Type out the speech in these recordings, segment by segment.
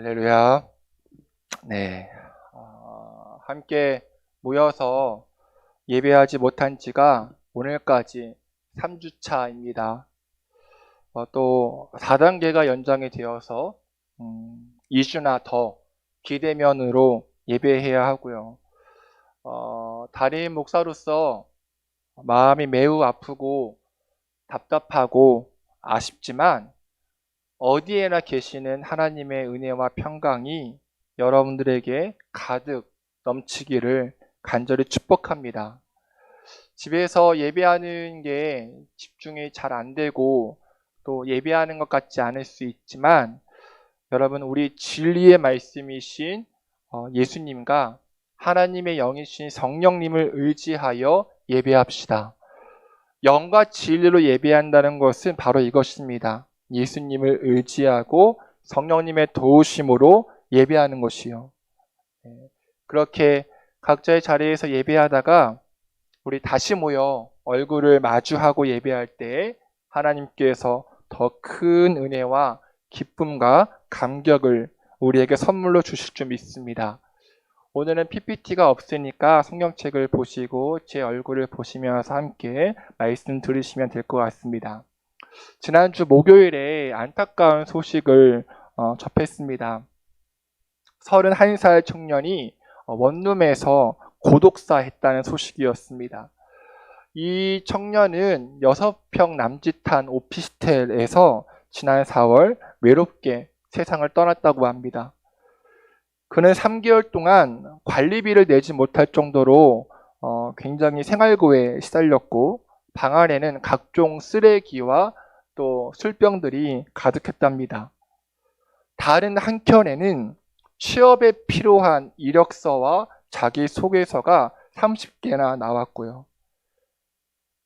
할렐루야. 네. 함께 모여서 예배하지 못한 지가 오늘까지 3주차입니다. 또 4단계가 연장이 되어서 2주나 더 비대면으로 예배해야 하고요. 담임 목사로서 마음이 매우 아프고 답답하고 아쉽지만 어디에나 계시는 하나님의 은혜와 평강이 여러분들에게 가득 넘치기를 간절히 축복합니다. 집에서 예배하는 게 집중이 잘 안 되고 또 예배하는 것 같지 않을 수 있지만 여러분, 우리 진리의 말씀이신 예수님과 하나님의 영이신 성령님을 의지하여 예배합시다. 영과 진리로 예배한다는 것은 바로 이것입니다. 예수님을 의지하고 성령님의 도우심으로 예배하는 것이요. 그렇게 각자의 자리에서 예배하다가 우리 다시 모여 얼굴을 마주하고 예배할 때 하나님께서 더 큰 은혜와 기쁨과 감격을 우리에게 선물로 주실 줄 믿습니다. 오늘은 PPT가 없으니까 성경책을 보시고 제 얼굴을 보시면서 함께 말씀 들으시면 될 것 같습니다. 지난주 목요일에 안타까운 소식을 접했습니다. 31살 청년이 원룸에서 고독사했다는 소식이었습니다. 이 청년은 6평 남짓한 오피스텔에서 지난 4월 외롭게 세상을 떠났다고 합니다. 그는 3개월 동안 관리비를 내지 못할 정도로 굉장히 생활고에 시달렸고 방 안에는 각종 쓰레기와 또 술병들이 가득했답니다. 다른 한켠에는 취업에 필요한 이력서와 자기소개서가 30개나 나왔고요.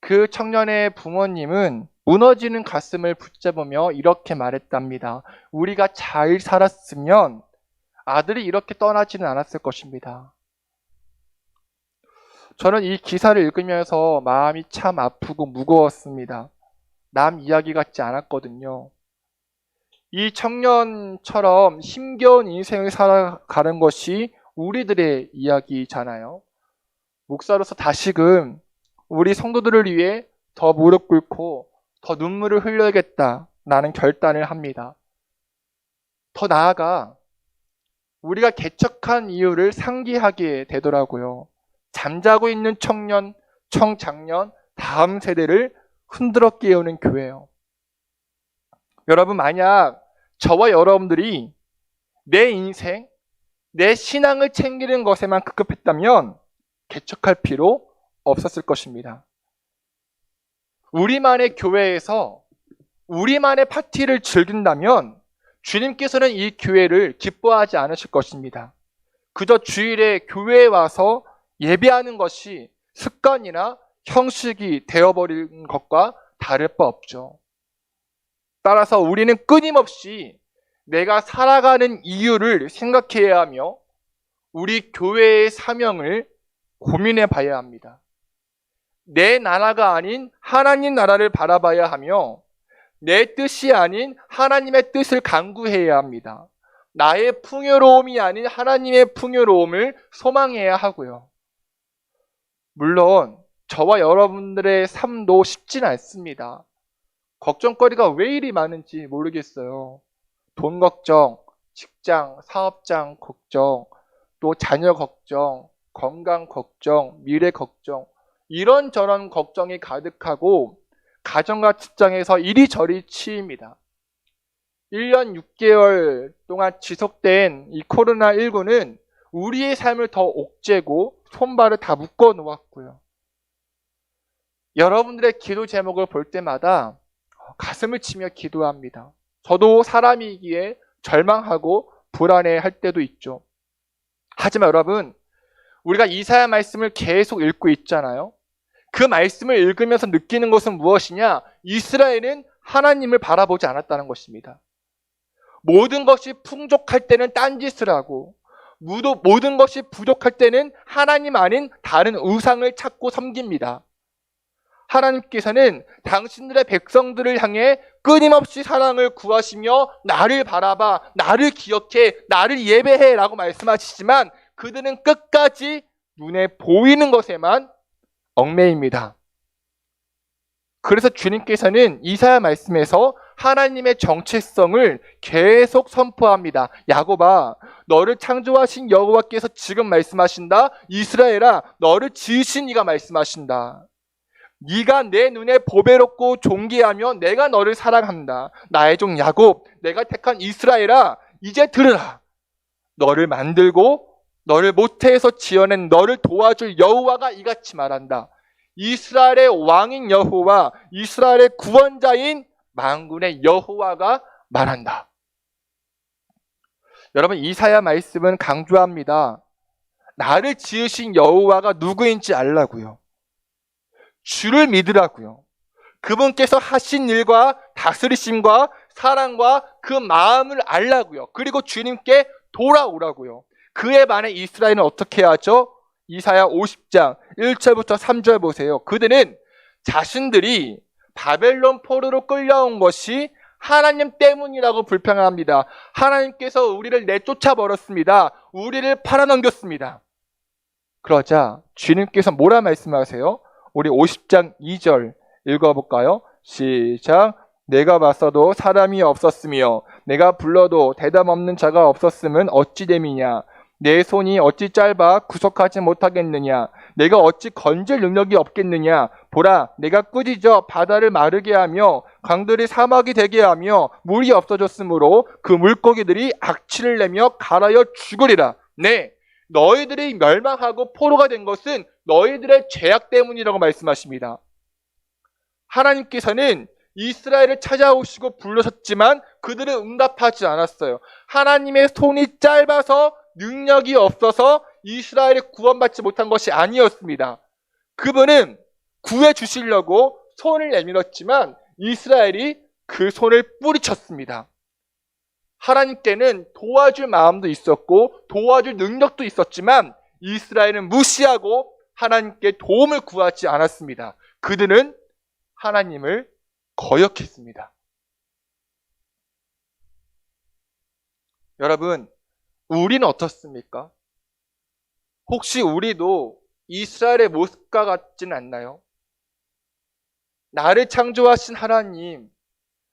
그 청년의 부모님은 무너지는 가슴을 붙잡으며 이렇게 말했답니다. 우리가 잘 살았으면 아들이 이렇게 떠나지는 않았을 것입니다. 저는 이 기사를 읽으면서 마음이 참 아프고 무거웠습니다. 남 이야기 같지 않았거든요. 이 청년처럼 힘겨운 인생을 살아가는 것이 우리들의 이야기잖아요. 목사로서 다시금 우리 성도들을 위해 더 무릎 꿇고 더 눈물을 흘려야겠다라는 결단을 합니다. 더 나아가 우리가 개척한 이유를 상기하게 되더라고요. 잠자고 있는 청년, 청장년, 다음 세대를 흔들어 깨우는 교회예요. 여러분, 만약 저와 여러분들이 내 인생, 내 신앙을 챙기는 것에만 급급했다면 개척할 필요 없었을 것입니다. 우리만의 교회에서 우리만의 파티를 즐긴다면 주님께서는 이 교회를 기뻐하지 않으실 것입니다. 그저 주일에 교회에 와서 예배하는 것이 습관이나 형식이 되어버린 것과 다를 바 없죠. 따라서 우리는 끊임없이 내가 살아가는 이유를 생각해야 하며 우리 교회의 사명을 고민해 봐야 합니다. 내 나라가 아닌 하나님 나라를 바라봐야 하며 내 뜻이 아닌 하나님의 뜻을 간구해야 합니다. 나의 풍요로움이 아닌 하나님의 풍요로움을 소망해야 하고요. 물론 저와 여러분들의 삶도 쉽진 않습니다. 걱정거리가 왜 이리 많은지 모르겠어요. 돈 걱정, 직장, 사업장 걱정, 또 자녀 걱정, 건강 걱정, 미래 걱정, 이런저런 걱정이 가득하고 가정과 직장에서 이리저리 치입니다. 1년 6개월 동안 지속된 이 코로나19는 우리의 삶을 더 옥죄고 손발을 다 묶어 놓았고요. 여러분들의 기도 제목을 볼 때마다 가슴을 치며 기도합니다. 저도 사람이기에 절망하고 불안해할 때도 있죠. 하지만 여러분, 우리가 이사야 말씀을 계속 읽고 있잖아요. 그 말씀을 읽으면서 느끼는 것은 무엇이냐? 이스라엘은 하나님을 바라보지 않았다는 것입니다. 모든 것이 풍족할 때는 딴짓을 하고 모든 것이 부족할 때는 하나님 아닌 다른 우상을 찾고 섬깁니다. 하나님께서는 당신들의 백성들을 향해 끊임없이 사랑을 구하시며 나를 바라봐, 나를 기억해, 나를 예배해 라고 말씀하시지만 그들은 끝까지 눈에 보이는 것에만 얽매입니다. 그래서 주님께서는 이사야 말씀에서 하나님의 정체성을 계속 선포합니다. 야곱아, 너를 창조하신 여호와께서 지금 말씀하신다. 이스라엘아, 너를 지으신 이가 말씀하신다. 네가 내 눈에 보배롭고 존귀하며 내가 너를 사랑한다. 나의 종 야곱, 내가 택한 이스라엘아, 이제 들으라. 너를 만들고 너를 모태에서 지어낸 너를 도와줄 여호와가 이같이 말한다. 이스라엘의 왕인 여호와, 이스라엘의 구원자인 만군의 여호와가 말한다. 여러분, 이사야 말씀은 강조합니다. 나를 지으신 여호와가 누구인지 알라고요. 주를 믿으라고요. 그분께서 하신 일과 다스리심과 사랑과 그 마음을 알라고요. 그리고 주님께 돌아오라고요. 그에 반해 이스라엘은 어떻게 하죠? 이사야 50장 1절부터 3절 보세요. 그들은 자신들이 바벨론 포로로 끌려온 것이 하나님 때문이라고 불평합니다. 하나님께서 우리를 내쫓아 버렸습니다. 우리를 팔아넘겼습니다. 그러자 주님께서 뭐라 말씀하세요? 우리 50장 2절 읽어볼까요? 시작. 내가 봤어도 사람이 없었으며 내가 불러도 대답 없는 자가 없었음은 어찌 됨이냐. 내 손이 어찌 짧아 구속하지 못하겠느냐. 내가 어찌 건질 능력이 없겠느냐. 보라, 내가 꾸짖어 바다를 마르게 하며 강들이 사막이 되게 하며 물이 없어졌으므로 그 물고기들이 악취를 내며 갈아여 죽으리라. 네, 너희들이 멸망하고 포로가 된 것은 너희들의 죄악 때문이라고 말씀하십니다. 하나님께서는 이스라엘을 찾아오시고 부르셨지만 그들은 응답하지 않았어요. 하나님의 손이 짧아서 능력이 없어서 이스라엘이 구원받지 못한 것이 아니었습니다. 그분은 구해주시려고 손을 내밀었지만 이스라엘이 그 손을 뿌리쳤습니다. 하나님께는 도와줄 마음도 있었고 도와줄 능력도 있었지만 이스라엘은 무시하고 하나님께 도움을 구하지 않았습니다. 그들은 하나님을 거역했습니다. 여러분, 우리는 어떻습니까? 혹시 우리도 이스라엘의 모습과 같지는 않나요? 나를 창조하신 하나님,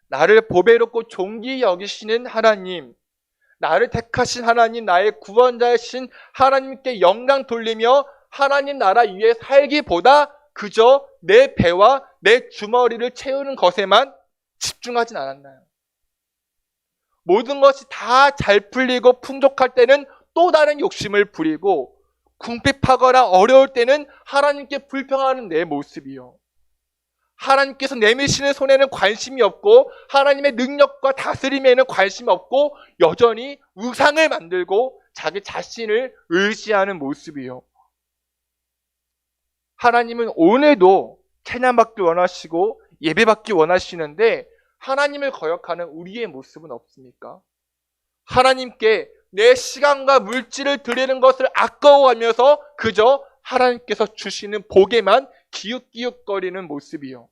나를 보배롭고 존귀히 여기시는 하나님, 나를 택하신 하나님, 나의 구원자이신 하나님께 영광 돌리며 하나님 나라 위에 살기보다 그저 내 배와 내 주머니를 채우는 것에만 집중하진 않았나요? 모든 것이 다 잘 풀리고 풍족할 때는 또 다른 욕심을 부리고 궁핍하거나 어려울 때는 하나님께 불평하는 내 모습이요. 하나님께서 내미시는 손에는 관심이 없고 하나님의 능력과 다스림에는 관심이 없고 여전히 우상을 만들고 자기 자신을 의지하는 모습이요. 하나님은 오늘도 찬양받기 원하시고 예배받기 원하시는데 하나님을 거역하는 우리의 모습은 없습니까? 하나님께 내 시간과 물질을 드리는 것을 아까워하면서 그저 하나님께서 주시는 복에만 기웃기웃거리는 모습이요.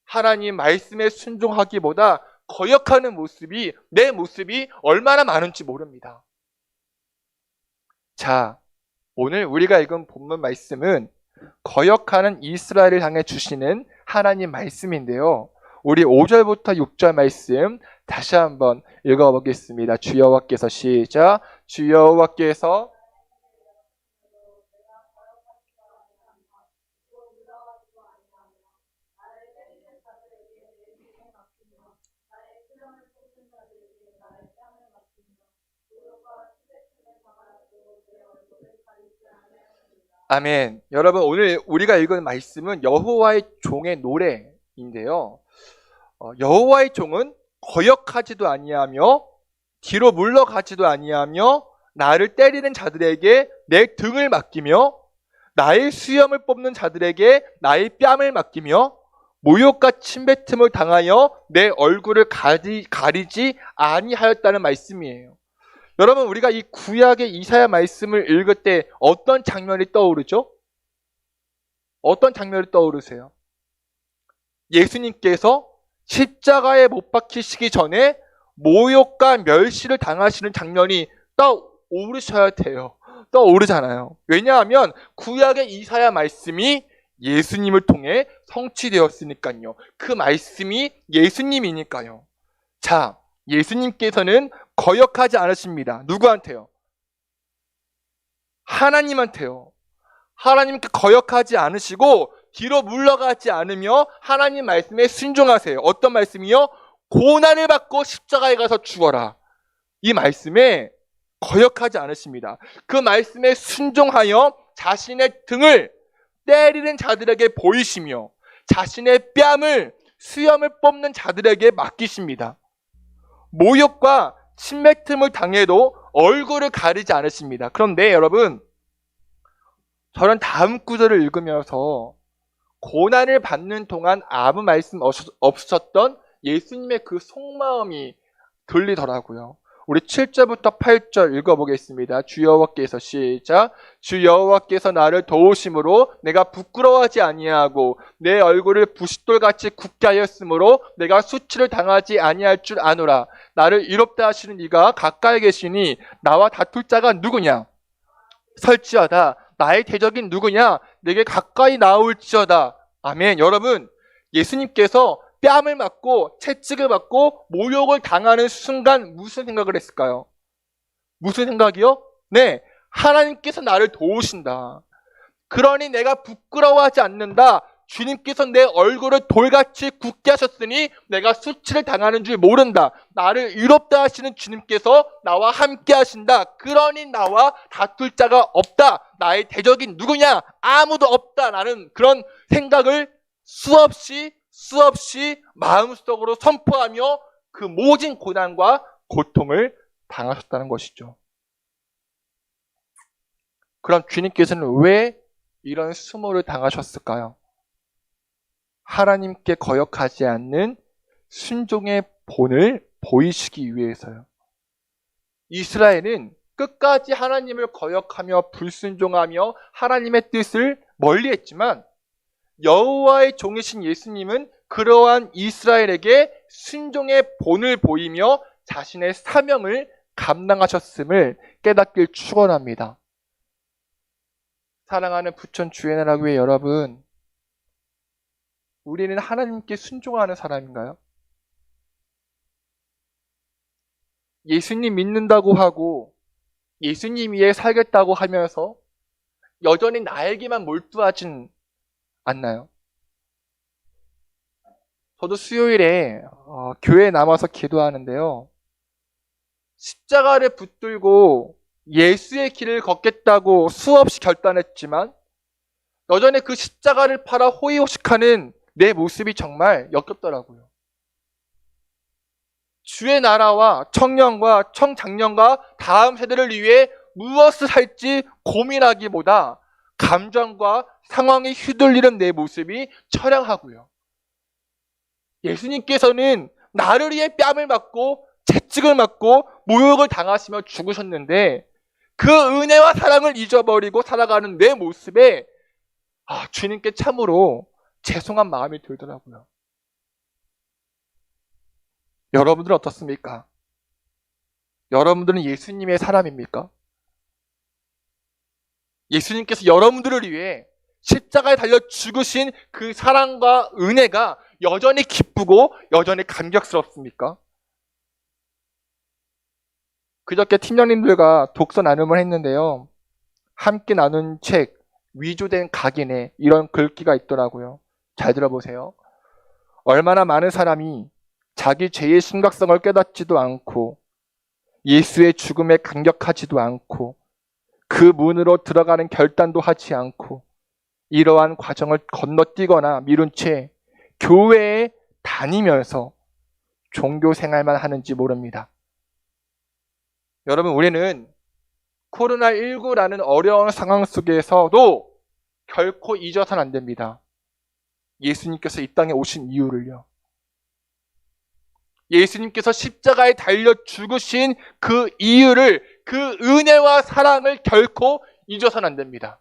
하나님 말씀에 순종하기보다 거역하는 모습이, 내 모습이 얼마나 많은지 모릅니다. 자, 오늘 우리가 읽은 본문 말씀은 거역하는 이스라엘을 향해 주시는 하나님 말씀인데요. 우리 5절부터 6절 말씀 다시 한번 읽어보겠습니다. 주 여호와께서 시작. 주 여호와께서 아멘. 여러분, 오늘 우리가 읽은 말씀은 여호와의 종의 노래인데요. 여호와의 종은 거역하지도 아니하며 뒤로 물러가지도 아니하며 나를 때리는 자들에게 내 등을 맡기며 나의 수염을 뽑는 자들에게 나의 뺨을 맡기며 모욕과 침뱉음을 당하여 내 얼굴을 가리지 아니하였다는 말씀이에요. 여러분, 우리가 이 구약의 이사야 말씀을 읽을 때 어떤 장면이 떠오르죠? 어떤 장면이 떠오르세요? 예수님께서 십자가에 못 박히시기 전에 모욕과 멸시를 당하시는 장면이 떠오르셔야 돼요. 떠오르잖아요. 왜냐하면 구약의 이사야 말씀이 예수님을 통해 성취되었으니까요. 그 말씀이 예수님이니까요. 자, 예수님께서는 거역하지 않으십니다. 누구한테요? 하나님한테요. 하나님께 거역하지 않으시고 뒤로 물러가지 않으며 하나님 말씀에 순종하세요. 어떤 말씀이요? 고난을 받고 십자가에 가서 죽어라. 이 말씀에 거역하지 않으십니다. 그 말씀에 순종하여 자신의 등을 때리는 자들에게 보이시며 자신의 뺨을 수염을 뽑는 자들에게 맡기십니다. 모욕과 침뱉음을 당해도 얼굴을 가리지 않으십니다. 그런데 여러분, 저는 다음 구절을 읽으면서 고난을 받는 동안 아무 말씀 없으셨던 예수님의 그 속마음이 들리더라고요. 우리 7절부터 8절 읽어보겠습니다. 주 여호와께서 시작. 주 여호와께서 나를 도우심으로 내가 부끄러워하지 아니하고 내 얼굴을 부싯돌같이 굳게 하였으므로 내가 수치를 당하지 아니할 줄 아노라. 나를 이롭다 하시는 이가 가까이 계시니 나와 다툴 자가 누구냐? 설지어다. 나의 대적인 누구냐? 내게 가까이 나올지어다. 아멘. 여러분, 예수님께서 뺨을 맞고 채찍을 받고 모욕을 당하는 순간 무슨 생각을 했을까요? 무슨 생각이요? 네, 하나님께서 나를 도우신다. 그러니 내가 부끄러워하지 않는다. 주님께서 내 얼굴을 돌같이 굳게 하셨으니 내가 수치를 당하는 줄 모른다. 나를 의롭다 하시는 주님께서 나와 함께 하신다. 그러니 나와 다툴 자가 없다. 나의 대적인 누구냐? 아무도 없다. 라는 그런 생각을 수없이 마음속으로 선포하며 그 모진 고난과 고통을 당하셨다는 것이죠. 그럼 주님께서는 왜 이런 수모를 당하셨을까요? 하나님께 거역하지 않는 순종의 본을 보이시기 위해서요. 이스라엘은 끝까지 하나님을 거역하며 불순종하며 하나님의 뜻을 멀리했지만 여호와의 종이신 예수님은 그러한 이스라엘에게 순종의 본을 보이며 자신의 사명을 감당하셨음을 깨닫길 축원합니다. 사랑하는 부천 주의나라교회 여러분, 우리는 하나님께 순종하는 사람인가요? 예수님 믿는다고 하고 예수님 위에 살겠다고 하면서 여전히 나에게만 몰두하진 않나요? 저도 수요일에 교회에 남아서 기도하는데요. 십자가를 붙들고 예수의 길을 걷겠다고 수없이 결단했지만 여전히 그 십자가를 팔아 호의호식하는 내 모습이 정말 역겹더라고요. 주의 나라와 청년과 청장년과 다음 세대를 위해 무엇을 할지 고민하기보다 감정과 상황에 휘둘리는 내 모습이 처량하고요. 예수님께서는 나를 위해 뺨을 맞고 채찍을 맞고 모욕을 당하시며 죽으셨는데 그 은혜와 사랑을 잊어버리고 살아가는 내 모습에 주님께 참으로 죄송한 마음이 들더라고요. 여러분들은 어떻습니까? 여러분들은 예수님의 사람입니까? 예수님께서 여러분들을 위해 십자가에 달려 죽으신 그 사랑과 은혜가 여전히 기쁘고 여전히 감격스럽습니까? 그저께 팀장님들과 독서 나눔을 했는데요. 함께 나눈 책 위조된 각인에 이런 글귀가 있더라고요. 잘 들어보세요. 얼마나 많은 사람이 자기 죄의 심각성을 깨닫지도 않고 예수의 죽음에 감격하지도 않고 그 문으로 들어가는 결단도 하지 않고 이러한 과정을 건너뛰거나 미룬 채 교회에 다니면서 종교 생활만 하는지 모릅니다. 여러분, 우리는 코로나19라는 어려운 상황 속에서도 결코 잊어서는 안 됩니다. 예수님께서 이 땅에 오신 이유를요. 예수님께서 십자가에 달려 죽으신 그 이유를, 그 은혜와 사랑을 결코 잊어서는 안 됩니다.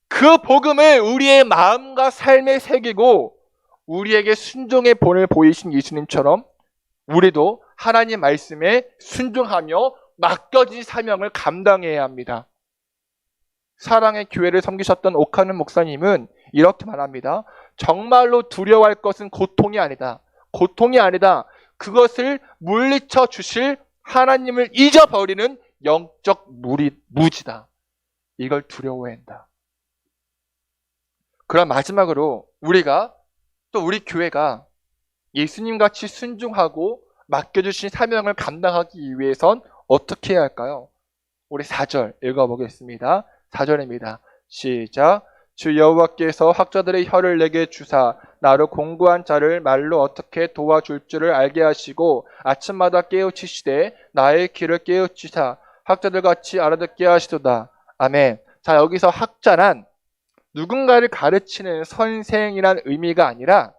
그 그 복음을 우리의 마음과 삶에 새기고 우리에게 순종의 본을 보이신 예수님처럼 우리도 하나님 말씀에 순종하며 맡겨진 사명을 감당해야 합니다. 사랑의 교회를 섬기셨던 오카는 목사님은 이렇게 말합니다. 정말로 두려워할 것은 고통이 아니다. 고통이 아니다. 그것을 물리쳐 주실 하나님을 잊어버리는 영적 무지다. 이걸 두려워한다. 그럼 마지막으로 우리가 또 우리 교회가 예수님같이 순종하고 맡겨주신 사명을 감당하기 위해선 어떻게 해야 할까요? 우리 4절 읽어보겠습니다. 4절입니다. 시작. 주 여호와께서 학자들의 혀를 내게 주사 나로 공고한 자를 말로 어떻게 도와줄 줄을 알게 하시고 아침마다 깨우치시되 나의 귀를 깨우치사 학자들 같이 알아듣게 하시도다. 아멘. 자, 여기서 학자란 누군가를 가르치는 선생이란 의미가 아니라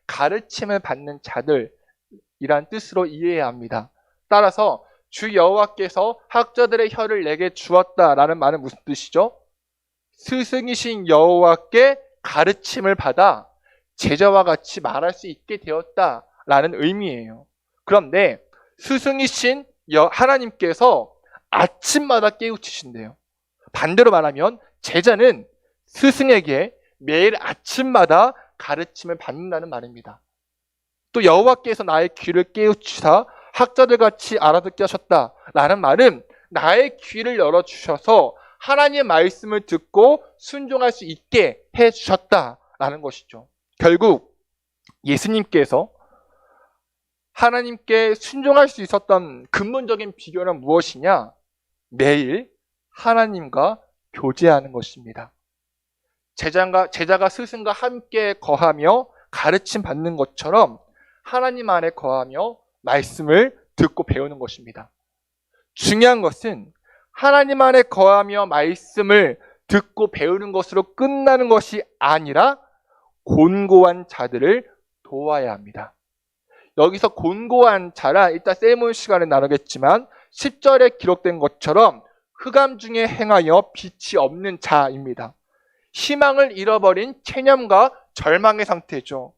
가르침을 받는 자들이란 뜻으로 이해해야 합니다. 따라서 주 여호와께서 학자들의 혀를 내게 주었다라는 말은 무슨 뜻이죠? 스승이신 여호와께 가르침을 받아 제자와 같이 말할 수 있게 되었다라는 의미예요. 그런데 스승이신 하나님께서 아침마다 깨우치신대요. 반대로 말하면 제자는 스승에게 매일 아침마다 가르침을 받는다는 말입니다. 또 여호와께서 나의 귀를 깨우치사 학자들 같이 알아듣게 하셨다라는 말은 나의 귀를 열어주셔서 하나님의 말씀을 듣고 순종할 수 있게 해주셨다라는 것이죠. 결국 예수님께서 하나님께 순종할 수 있었던 근본적인 비결은 무엇이냐? 매일 하나님과 교제하는 것입니다. 제자가 스승과 함께 거하며 가르침 받는 것처럼 하나님 안에 거하며 말씀을 듣고 배우는 것입니다. 중요한 것은 하나님 안에 거하며 말씀을 듣고 배우는 것으로 끝나는 것이 아니라 곤고한 자들을 도와야 합니다. 여기서 곤고한 자라 이따 세리머니 시간에 나누겠지만 10절에 기록된 것처럼 흑암 중에 행하여 빛이 없는 자입니다. 희망을 잃어버린 체념과 절망의 상태죠.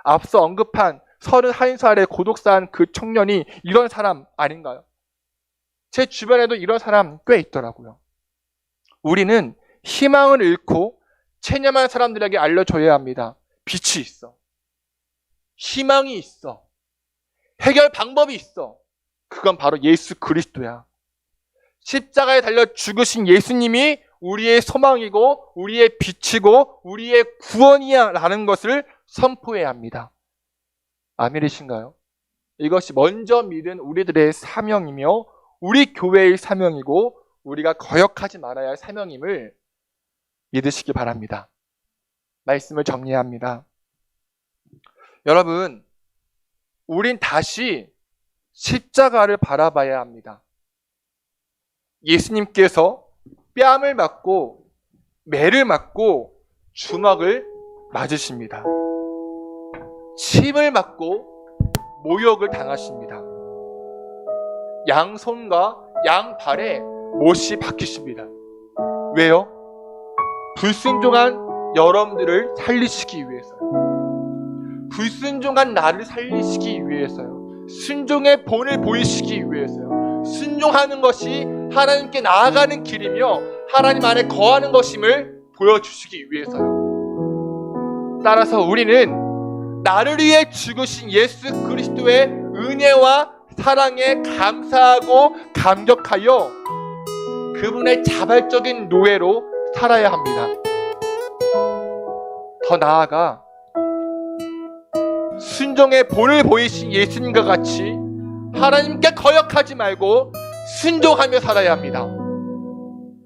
앞서 언급한 31살의 고독사한 그 청년이 이런 사람 아닌가요? 제 주변에도 이런 사람 꽤 있더라고요. 우리는 희망을 잃고 체념한 사람들에게 알려줘야 합니다. 빛이 있어. 희망이 있어. 해결 방법이 있어. 그건 바로 예수 그리스도야. 십자가에 달려 죽으신 예수님이 우리의 소망이고 우리의 빛이고 우리의 구원이야 라는 것을 선포해야 합니다. 아멘이신가요? 이것이 먼저 믿은 우리들의 사명이며 우리 교회의 사명이고 우리가 거역하지 말아야 할 사명임을 믿으시기 바랍니다. 말씀을 정리합니다. 여러분, 우린 다시 십자가를 바라봐야 합니다. 예수님께서 뺨을 맞고 매를 맞고 주먹을 맞으십니다. 침을 맞고 모욕을 당하십니다. 양손과 양발에 못이 박히십니다. 왜요? 불순종한 여러분들을 살리시기 위해서요. 불순종한 나를 살리시기 위해서요. 순종의 본을 보이시기 위해서요. 순종하는 것이 하나님께 나아가는 길이며 하나님 안에 거하는 것임을 보여주시기 위해서요. 따라서 우리는 나를 위해 죽으신 예수 그리스도의 은혜와 사랑에 감사하고 감격하여 그분의 자발적인 노예로 살아야 합니다. 더 나아가 순종의 본을 보이신 예수님과 같이 하나님께 거역하지 말고 순종하며 살아야 합니다.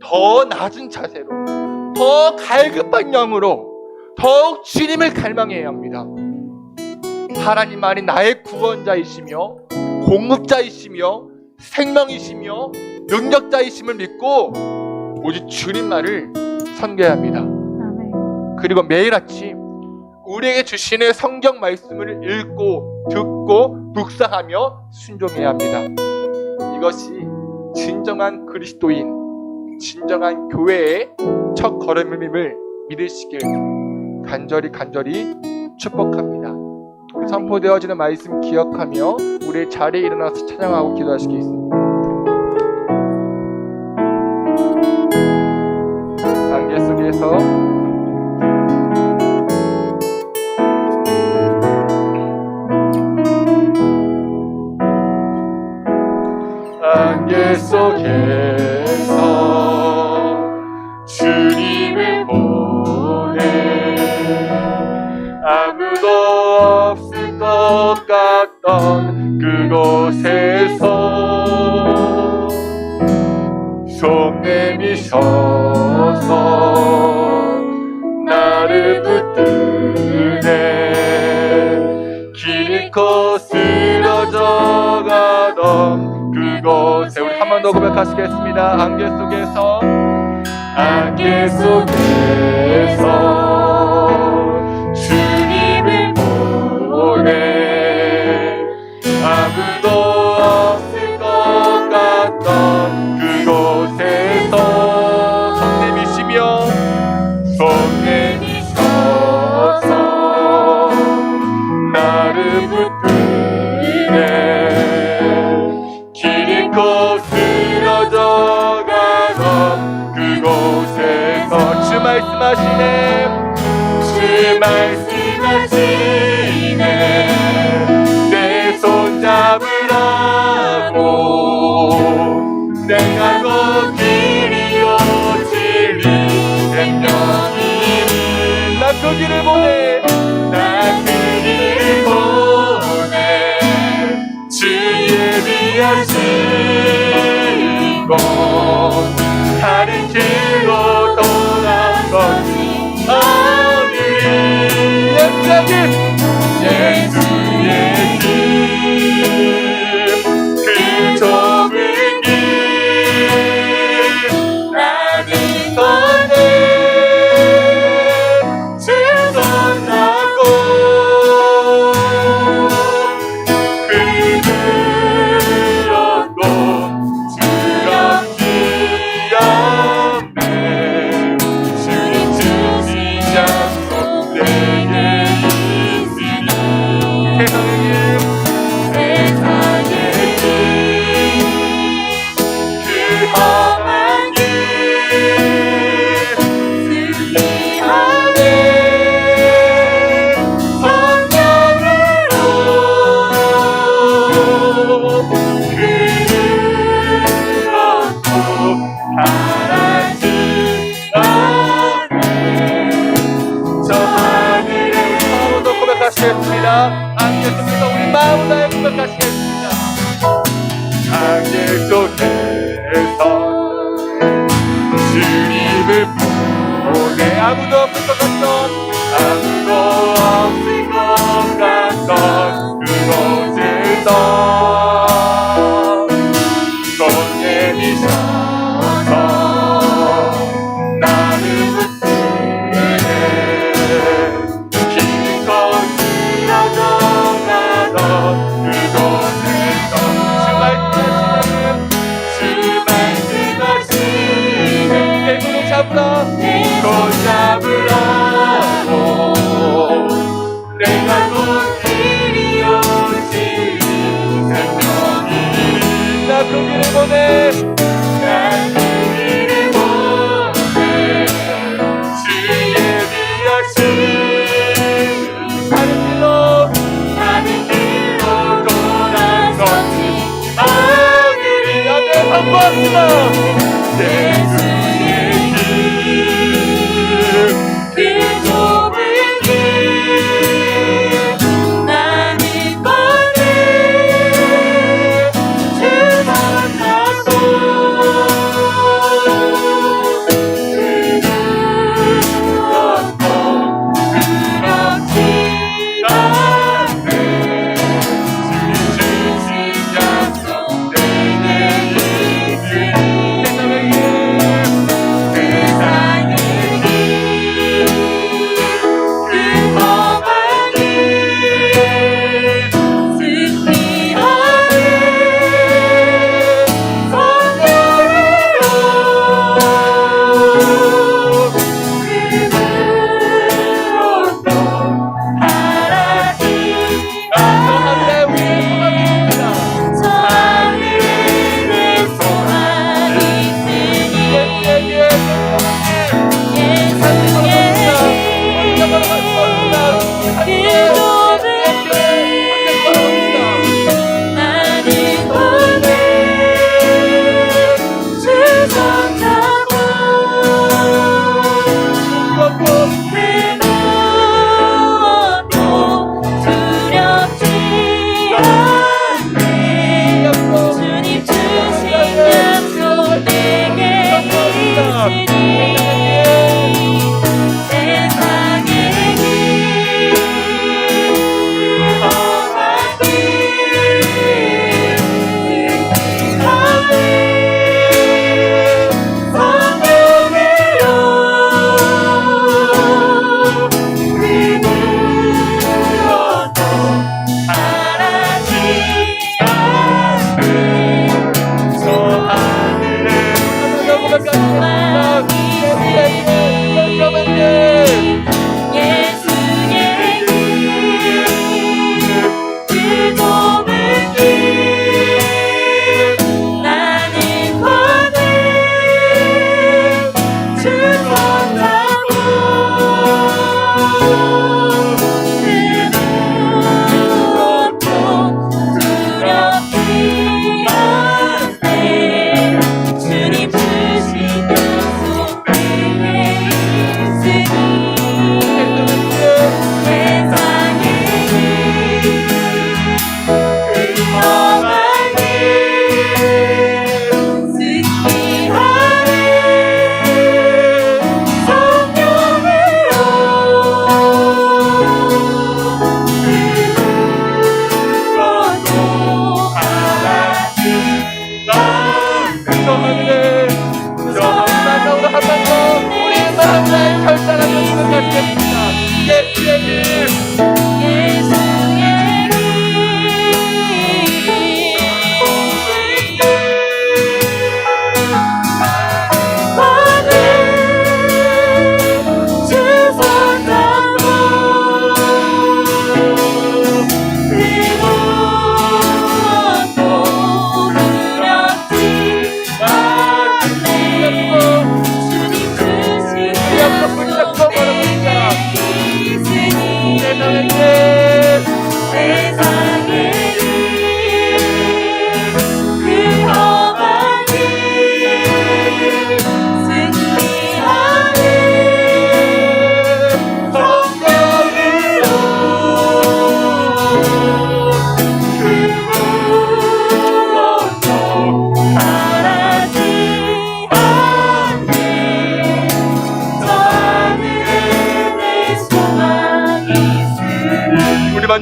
더 낮은 자세로, 더 갈급한 영으로 더욱 주님을 갈망해야 합니다. 하나님만이 나의 구원자이시며 공급자이시며 생명이시며 능력자이심을 믿고 오직 주님만을 섬겨야 합니다. 그리고 매일 아침 우리에게 주시는 성경 말씀을 읽고 듣고 묵상하며 순종해야 합니다. 이것이 진정한 그리스도인, 진정한 교회의 첫 걸음임을 믿으시길 간절히 축복합니다. 우리 선포되어지는 말씀 기억하며 우리의 자리에 일어나서 찬양하고 기도하시겠습니다. 안개 속에서 안개 속에서 주님을 보내 아무도 없을 것 같던 그곳에서 손 내미셔서 나를 붙드네 길 잃고 쓰러져 가던 그곳에 우리 한 번 더 고백하시겠습니다. 안개 속에서 주님을 보내 아무도 없을 것 같던 그곳에서 손 내미셔서 나를 붙드네 길 잃고 쓰러져 가던 그곳에서 주 말씀하시네 내 손 잡으라고 내가 곧 길이요 진리 생명이니 나 그 길을 보내 주 예비하신 곳 다른 길로 돌아서지 예수의 길 그 좁은 길 나는 건네 주 손 잡고 그들 얻고 두렵지 않네 주님 주신 약속 내게 있으니 세상의 길 그 험한 길 승리하네 성령으로 그를 얻고 바라지 않네 저 하늘에 아무도 고백하시겠습니다. 안개 속에서 우리 마음 다해 고백하시겠습니다. 안개 속에서 주님을 보내 아무도 없을 것 같던 그곳에서 손 내미셔서 나를 붙드네 길고 쓰러져 가던 그곳에서 주 말씀하시네 내 손 잡으라고 내가 곧 길이요 진리 생명이니 나 그 길을 보내 주 예비하신 다른 길로 돌아서지 않으리 아멘 선포합니다. 예수의 길 그 좁은 길 나는 건네 주 손 잡고 그를 얻고 그렇지 않네 주님 주신 약속 내게 있으니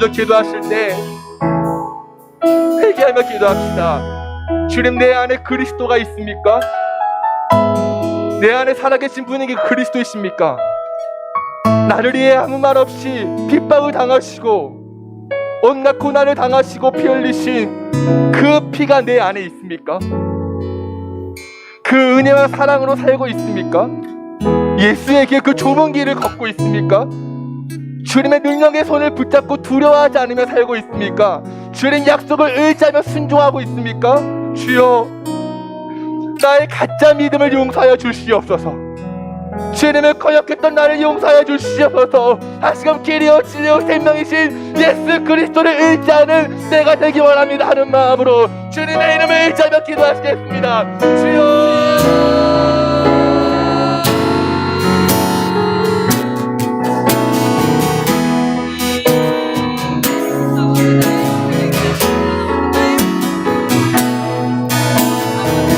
먼저 기도하실 때 회개하며 기도합시다. 주님, 내 안에 그리스도가 있습니까? 내 안에 살아계신 분이 그리스도이십니까? 나를 위해 아무 말 없이 핍박을 당하시고 온갖 고난을 당하시고 피 흘리신 그 피가 내 안에 있습니까? 그 은혜와 사랑으로 살고 있습니까? 예수에게 그 좁은 길을 걷고 있습니까? 주님의 능력의 손을 붙잡고 두려워하지 않으며 살고 있습니까? 주님 약속을 의지하며 순종하고 있습니까? 주여, 나의 가짜 믿음을 용서하여 주시옵소서. 주님을 거역했던 나를 용서하여 주시옵소서. 다시금 길이요 진리요 생명이신 예수 그리스도를 의지하는 내가 되기 원합니다 하는 마음으로 주님의 이름을 의지하며 기도하시겠습니다. 주여.